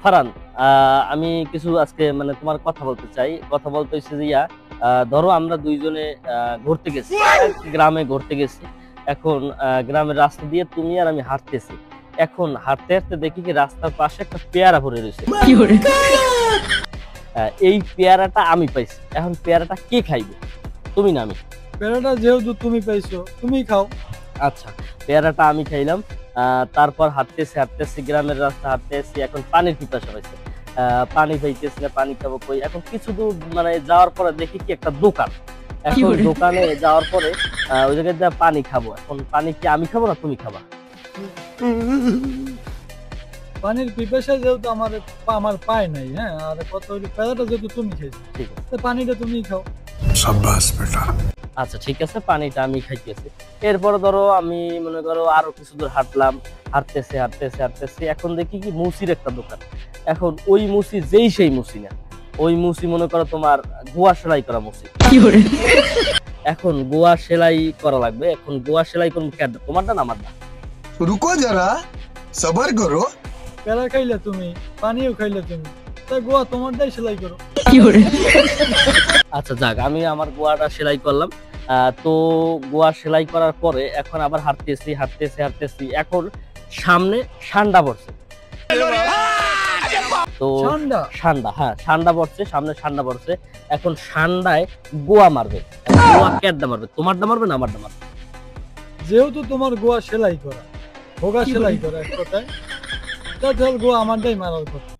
ফারহান, আমি কিছু আজকে মানে তোমার কথা বলতে চাই। কথা বলতে হচ্ছে যে ধরো আমরা দুইজনে ঘুরতে গেছি, এক গ্রামে ঘুরতে গেছি। এখন গ্রামের রাস্তা দিয়ে তুমি আর আমি হাঁটতেছি। এখন হাঁটতে হাঁটতে দেখি কি রাস্তার পাশে একটা পেয়ারা পড়ে রয়েছে। এই পেয়ারাটা আমি পাইছি। এখন পেয়ারাটা কে খাইবে, তুমি না আমি? পেয়ারাটা যেহেতু তুমি পাইছো তুমি খাও। আচ্ছা, পেয়ারাটা আমি খাইলাম। তারপর হাঁটতেছি হাঁটতেছি গ্রামের রাস্তা হাঁটতেছি, এখন পানির পিপাসা পাইছে। পানি পাইতেছি না, পানি খাবো কই? এখন কিছু দূর মানে যাওয়ার পরে দেখি কি একটা দোকান। এখন দোকানে যাওয়ার পরে ওই জায়গায় যা পানি খাবো। এখন পানি কি আমি খাবো না তুমি খাবা? পানির পিপাসা যেহেতু আমার পায় নাই, হ্যাঁ, আর কত হইলো পেয়ারাটা যেহেতু তুমি খাইছো, ঠিক আছে, তো পানিটা তুমি খাও। শাবাশ বেটা। আচ্ছা ঠিক আছে, পানিটা আমি খাইতেছি। এরপরে ধরো আমি মনে করো আরো কিছু দূর হাঁটলাম, হাঁটতেছি হাঁটতেছি হাঁটতেছি, এখন দেখি কি মুসির একটা দোকান। এখন ওই মুসি যেই সেই মুসি না, ওই মুসি মনে করো তোমার গোয়া সেলাই করা মুসি। এখন গোয়া সেলাই করা লাগবে। এখন গোয়া সেলাই করবো কেন, তোমারটা না আমারটা? রুকো যারা, সবার করো। পেয়ারা খাইলে তুমি, পানিও খাইলে তুমি, তাই গোয়া তোমারটাই সেলাই করো। আচ্ছা যাক, আমি আমার গোয়াটা সেলাই করলাম। তো গোয়া সেলাই করার পরে এখন আবার হাঁটতেছি হাঁটতেছি হাঁটতেছি, এখন সামনে ঠান্ডা পড়ছে। তো ঠান্ডা, হ্যাঁ ঠান্ডা পড়ছে, সামনে ঠান্ডা পড়ছে। এখন ঠান্ডায় গোয়া মারবে। গোয়া কেডা মারবে, তোমারটা মারবে না আমারটা মারবে? যেহেতু তোমার গোয়া সেলাই করা, হোগা সেলাই করা এক কথায়, তাহলে গোয়া আমারটাই মারার কথা।